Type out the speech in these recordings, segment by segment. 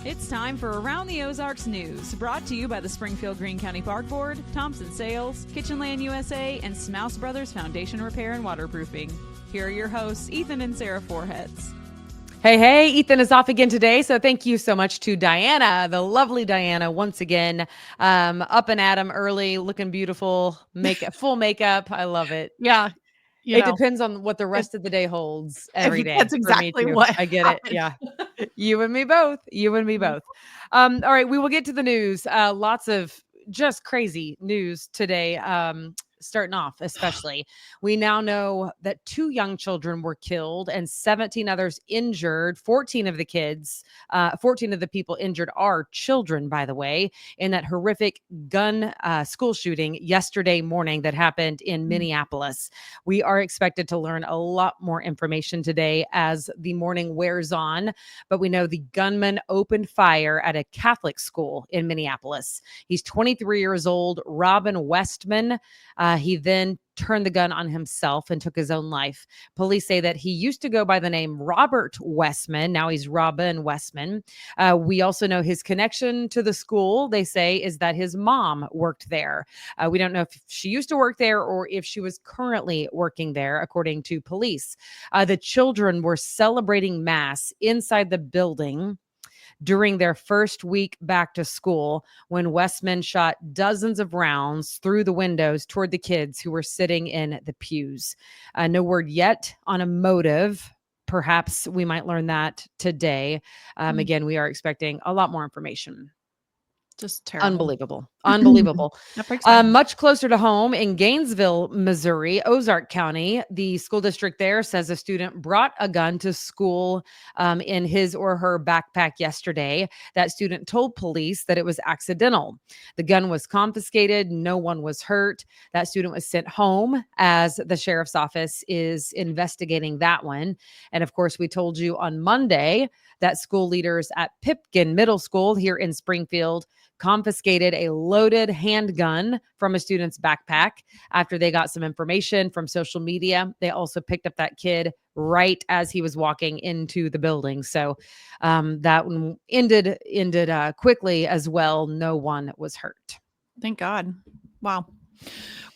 It's time for Around the Ozarks News, brought to you by the Springfield Greene County Park Board, Thompson Sales, Kitchenland USA, and Smouse Brothers Foundation Repair and Waterproofing. Here are your hosts, Ethan and Sarah Foreheads. Hey, Ethan is off again today, so thank you so much to Diana, the lovely Diana, once again, up and at 'em early, looking beautiful, full makeup. I love it. Yeah. It depends on what the rest of the day holds every day. That's For me exactly too. what I get happened. it. Yeah. You and me both. You and me both. All right, we will get to the news. Lots of just crazy news today. Starting off, especially, we now know that 2 young children were killed and 17 others injured. 14 of the people injured are children, by the way, in that horrific gun school shooting yesterday morning that happened in Minneapolis. We are expected to learn a lot more information today as the morning wears on, but we know the gunman opened fire at a Catholic school in Minneapolis. He's 23 years old, Robin Westman. He then turned the gun on himself and took his own life. Police say that he used to go by the name Robert Westman. Now he's Robin Westman. We also know his connection to the school, they say, is that his mom worked there. We don't know if she used to work there or if she was currently working there, according to police. The children were celebrating Mass inside the building during their first week back to school when Westman shot dozens of rounds through the windows toward the kids who were sitting in the pews. No word yet on a motive. Perhaps we might learn that today. Again, we are expecting a lot more information. Just terrible. Unbelievable. That much closer to home in Gainesville, Missouri, Ozark County, the school district there says a student brought a gun to school in his or her backpack yesterday. That student told police that it was accidental. The gun was confiscated. No one was hurt. That student was sent home as the sheriff's office is investigating that one. And of course, we told you on Monday that school leaders at Pipkin Middle School here in Springfield confiscated a loaded handgun from a student's backpack after they got some information from social media. They also picked up that kid right as he was walking into the building. So that one ended quickly as well. No one was hurt. Thank God. Wow.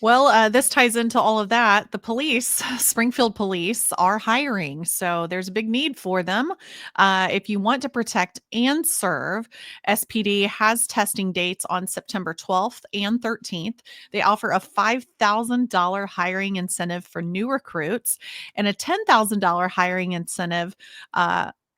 Well, this ties into all of that. The police, Springfield police, are hiring. So there's a big need for them. If you want to protect and serve, SPD has testing dates on September 12th and 13th. They offer a $5,000 hiring incentive for new recruits and a $10,000 hiring incentive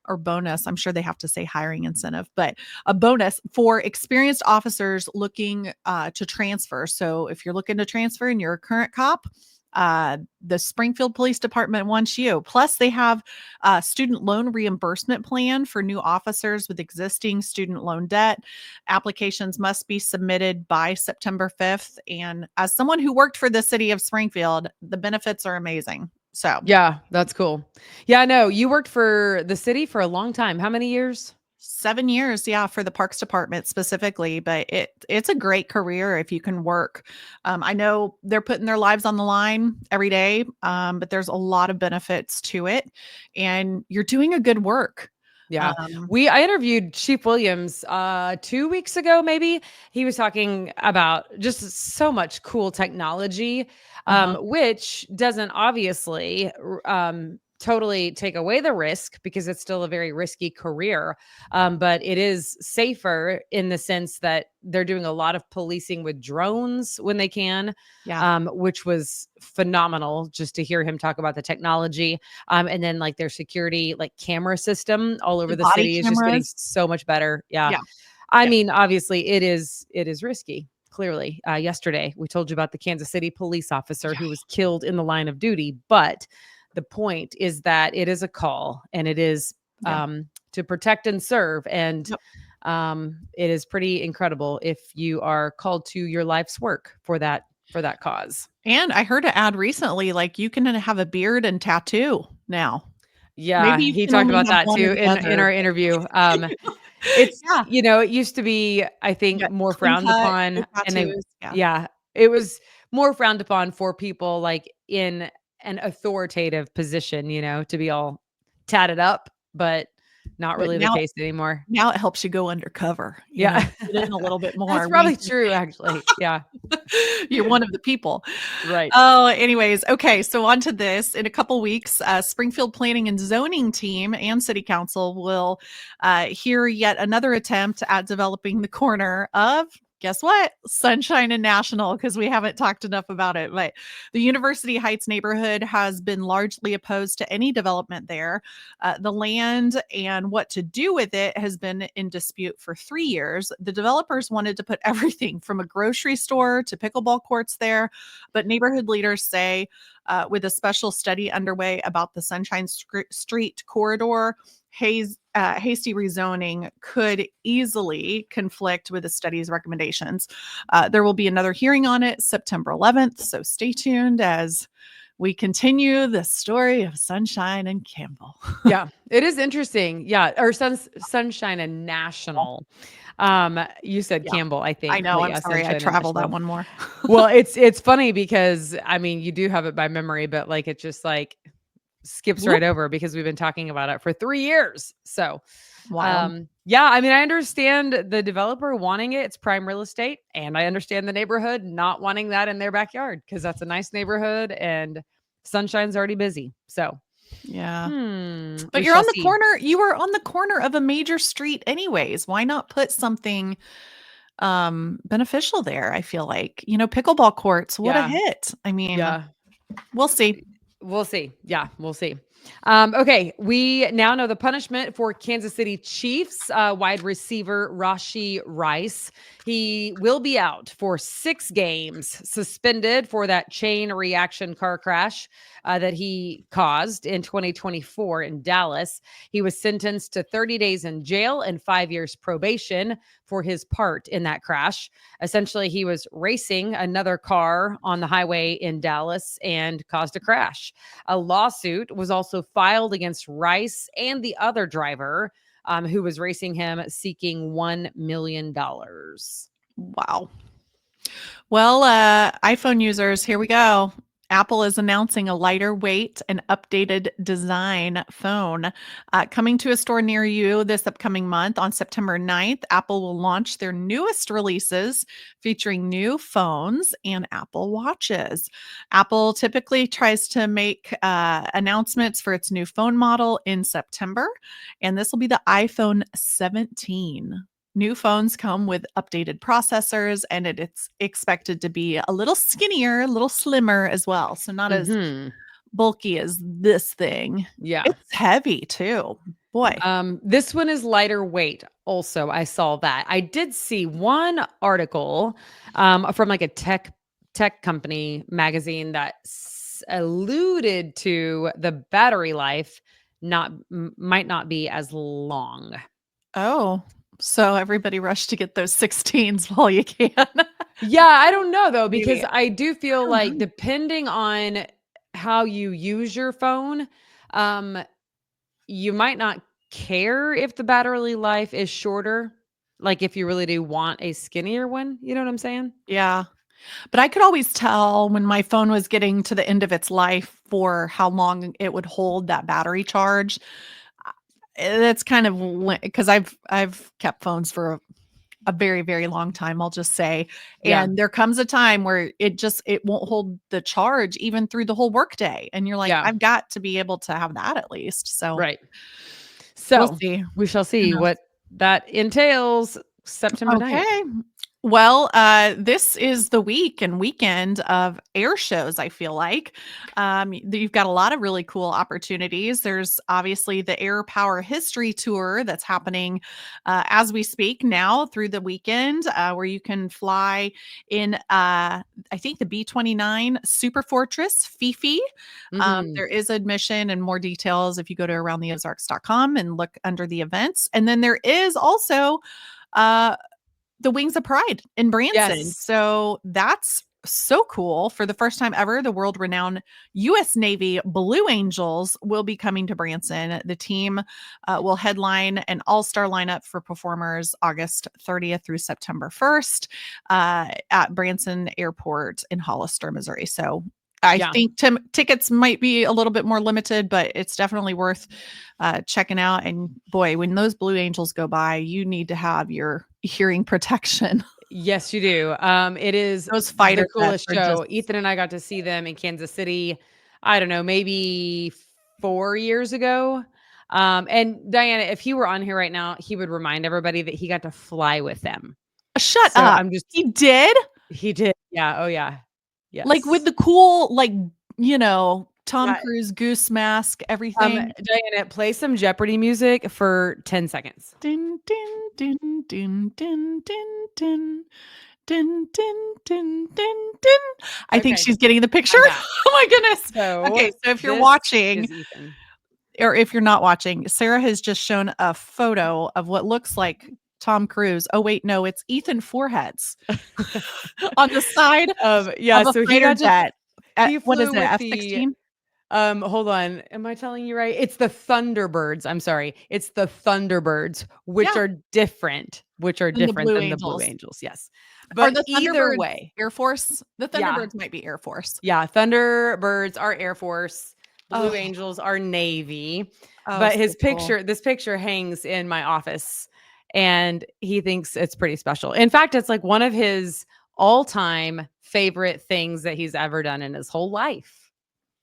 or bonus. I'm sure they have to say hiring incentive, but a bonus for experienced officers looking to transfer. So if you're looking to transfer and you're a current cop, the Springfield Police Department wants you. Plus, they have a student loan reimbursement plan for new officers with existing student loan debt. Applications must be submitted by September 5th. And as someone who worked for the city of Springfield, the benefits are amazing. So yeah, that's cool. Yeah, I know you worked for the city for a long time. How many years? 7 years, yeah, for the Parks Department specifically, but it's a great career if you can work. I know they're putting their lives on the line every day, but there's a lot of benefits to it, and you're doing a good work. Yeah. I interviewed Chief Williams 2 weeks ago, maybe. He was talking about just so much cool technology, which doesn't obviously totally take away the risk because it's still a very risky career. But it is safer in the sense that they're doing a lot of policing with drones when they can, which was phenomenal just to hear him talk about the technology. And then like their security, like camera system all over the city is just getting so much better. Yeah. I mean, obviously it is risky. Clearly, yesterday we told you about the Kansas City police officer who was killed in the line of duty, but the point is that it is a call and it is to protect and serve. And it is pretty incredible if you are called to your life's work for that cause. And I heard an ad recently, like you can have a beard and tattoo now. Yeah, Maybe he talked about that too in our interview. It's, it used to be, I think, more frowned upon. And it was more frowned upon for people like in an authoritative position, to be all tatted up. But not But really the case anymore. now it helps you go undercover, Yeah. get in a little bit more. That's probably true, actually. Yeah. You're one of the people. Right. Oh, anyways. Okay. So on to this. In a couple weeks, Springfield Planning and Zoning team and City Council will hear yet another attempt at developing the corner of, guess what? Sunshine and National, because we haven't talked enough about it. But the University Heights neighborhood has been largely opposed to any development there. The land and what to do with it has been in dispute for 3 years. The developers wanted to put everything from a grocery store to pickleball courts there, but neighborhood leaders say, with a special study underway about the Sunshine Street corridor, hasty rezoning could easily conflict with the study's recommendations. There will be another hearing on it September 11th, so stay tuned as we continue the story of Sunshine and Campbell. Yeah, it is interesting. Yeah, or Sunshine and National. You said Yeah. Campbell, I think. I know. but I'm yeah, sorry. I Sunshine and traveled that National. one more. Well, it's funny because I mean, you do have it by memory, but like it just like skips right over because we've been talking about it for 3 years. So, Wild. yeah, I mean, I understand the developer wanting it. It's prime real estate, and I understand the neighborhood not wanting that in their backyard because that's a nice neighborhood and Sunshine's already busy. So, Yeah. but But you're on the corner. You were on the corner of a major street anyways. Why not put something beneficial there? I feel like, pickleball courts, what a Yeah. hit. I mean, Yeah. we'll see. We'll see. Yeah, we'll see. Okay, we now know the punishment for Kansas City Chiefs wide receiver Rashee Rice. He will be out for 6 games, suspended for that chain reaction car crash that he caused in 2024 in Dallas. He was sentenced to 30 days in jail and 5 years probation for his part in that crash. Essentially, he was racing another car on the highway in Dallas and caused a crash. A lawsuit was also filed against Rice and the other driver who was racing him, seeking $1 million. Wow. Well, iPhone users, here we go. Apple is announcing a lighter weight and updated design phone coming to a store near you this upcoming month. On September 9th, Apple will launch their newest releases featuring new phones and Apple Watches. Apple typically tries to make announcements for its new phone model in September, and this will be the iPhone 17. New phones come with updated processors, and it's expected to be a little skinnier, a little slimmer as well. So not as bulky as this thing. Yeah. It's heavy too. Boy. This one is lighter weight. Also, I saw that. I did see one article from like a tech company magazine that alluded to the battery life might not be as long. Oh. So everybody rush to get those 16s while you can. Yeah, I don't know though, because Maybe. I do feel like depending on how you use your phone, you might not care if the battery life is shorter. Like if you really do want a skinnier one, you know what I'm saying? Yeah. But I could always tell when my phone was getting to the end of its life for how long it would hold that battery charge. That's kind of because I've kept phones for a very, very long time, I'll just say. Yeah. And there comes a time where it won't hold the charge even through the whole workday. And you're like, Yeah. I've got to be able to have that at least. So Right. So we'll see. we shall see what that entails September 9th. Okay. Well, this is the week and weekend of air shows, I feel like. You've got a lot of really cool opportunities. There's obviously the Air Power History Tour that's happening as we speak now through the weekend, where you can fly in, I think, the B-29 Super Fortress, Fifi. There is admission and more details if you go to aroundtheozarks.com and look under the events. And then there is also the Wings of Pride in Branson. Yes. So that's so cool. For the first time ever, the world-renowned U.S. Navy Blue Angels will be coming to Branson. The team will headline an all-star lineup for performers August 30th through September 1st at Branson Airport in Hollister, Missouri. So I Yeah. think tickets might be a little bit more limited, but it's definitely worth checking out. And boy, when those Blue Angels go by, you need to have your hearing protection. Yes, you do. It is Those the fighter jets coolest are show. just Ethan and I got to see them in Kansas City. I don't know, maybe 4 years ago. And Diana, if he were on here right now, he would remind everybody that he got to fly with them. shut So up. I'm just He did he did. Yeah. Oh yeah. like with Yes. the cool, like, Tom Yeah. Cruise goose mask, everything. Diana, play some Jeopardy music for 10 seconds. Din, din, din, din, din, din, din. Din, din, din, din, din. I think Okay. she's getting the picture. I'm back. Oh my goodness. So Okay, so if you're this watching is Ethan. or if you're not watching, Sarah has just shown a photo of what looks like Tom Cruise. Oh wait, no, it's Ethan Foreheads on the side Yeah, of a so he fighter got to jet. he What is flew it? with the F-16? hold on. Am I telling you right? It's the Thunderbirds. I'm sorry. It's the Thunderbirds, which Yeah, are different, and the Blue than the Blue Angels. Angels. Yes. Are But the either Thunderbirds way, Air Force? The yeah. Thunderbirds might be Air Force. Yeah, Thunderbirds are Air Force, Blue Oh, Angels are Navy. oh, But so cool. this picture hangs in my office and he thinks it's pretty special. In fact, it's like one of his all-time favorite things that he's ever done in his whole life.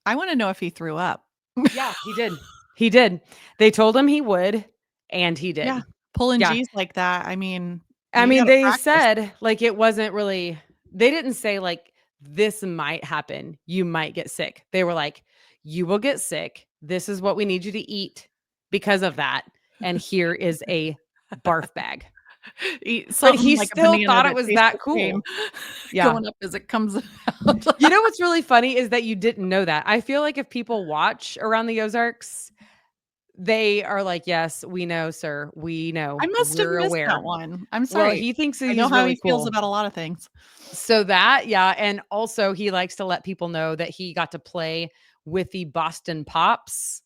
I want to know if he threw up. Yeah, he did. He did. They told him he would, and he did. Yeah, pulling Yeah. G's like that. I mean, I you mean, gotta they practice. said like it wasn't really they didn't say like this might happen. You might get sick. They were like, you will get sick. This is what we need you to eat because of that. And here is a barf bag. Eat But something he like a still banana thought it that was tastes that the cool. same Yeah. going up as it comes out. You know what's really funny is that you didn't know that. I feel like if people watch Around the Ozarks, they are like, "Yes, we know, sir. We know. I must have We're missed that aware." one. I'm Well, sorry. he thinks I know he's how really he feels cool. about a lot of things. So that, yeah, and also he likes to let people know that he got to play with the Boston Pops.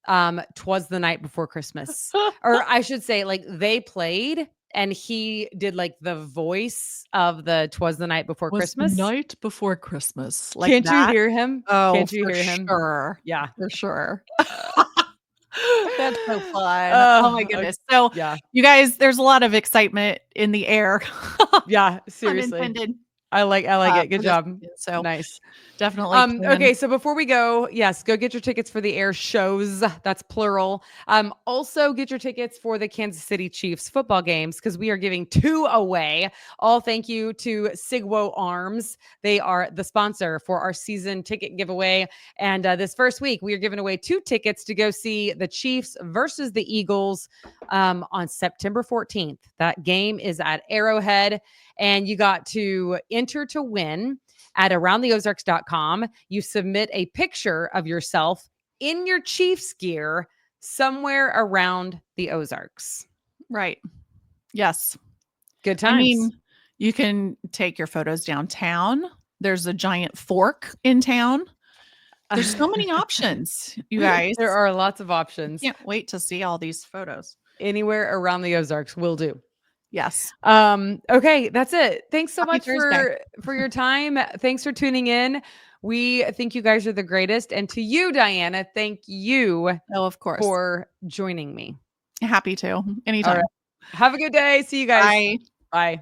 'Twas the night before Christmas. Or I should say, like, they played and he did like the voice of the 'Twas the night before Was the Christmas. night before Christmas like Can't you that? hear him? Oh, Can't you for hear him? sure. Yeah. For sure. Uh, That's so fun. Oh my ok goodness. So, yeah. you guys, there's a lot of excitement in the air, Yeah, pun seriously. intended, I like it. Good for this job. weekend. So, Nice. definitely plan. Okay, so before we go, yes, go get your tickets for the air shows. That's plural. Also get your tickets for the Kansas City Chiefs football games because we are giving 2 away. All thank you to Sigwo Arms. They are the sponsor for our season ticket giveaway. And this first week, we are giving away 2 tickets to go see the Chiefs versus the Eagles on September 14th. That game is at Arrowhead, and you got to enter to win at aroundtheozarks.com. You submit a picture of yourself in your Chiefs gear somewhere around the Ozarks. Right. Yes. Good I times. mean, you can take your photos downtown. There's a giant fork in town. There's so many options, you guys. There are lots of options. Can't wait to see all these photos. Anywhere around the Ozarks will do. Yes. Okay, that's it. Thanks so Happy much Thursday. for your time. Thanks for tuning in. We think you guys are the greatest. And to you, Diana, thank you Oh, of course. for joining me. Happy to. All Anytime. right. Have a good day. See you guys. Bye. Bye.